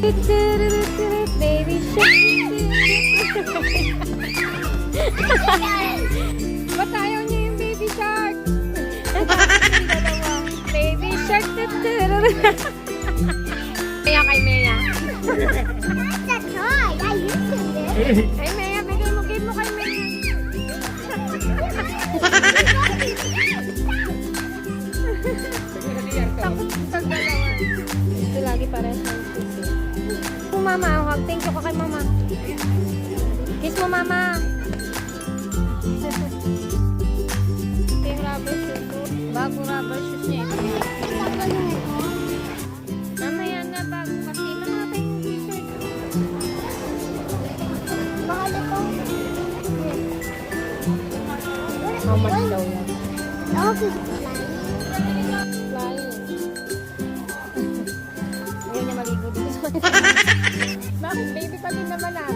Baby shark. Ba't ayaw niya yung baby shark? Baby shark. Kaya kay Mea. That's a toy. I used to live. Ay, Mea, bigay mo. Give mo kay Mea. Takot sa dalawa. Ito lagi parehas ng sisi. Oh, mama, hug. Thank you ka kay mama. Kiss mo, mama. Ito yung rubber shoes ko. Bago rubber shoes niya. Mamaya na bago kasi. Mga tayong t-shirt. Mahal ito. How much daw yan? Okay. Flying. Ngayon niya maligo dito sa Bakit baby pa din naman ah?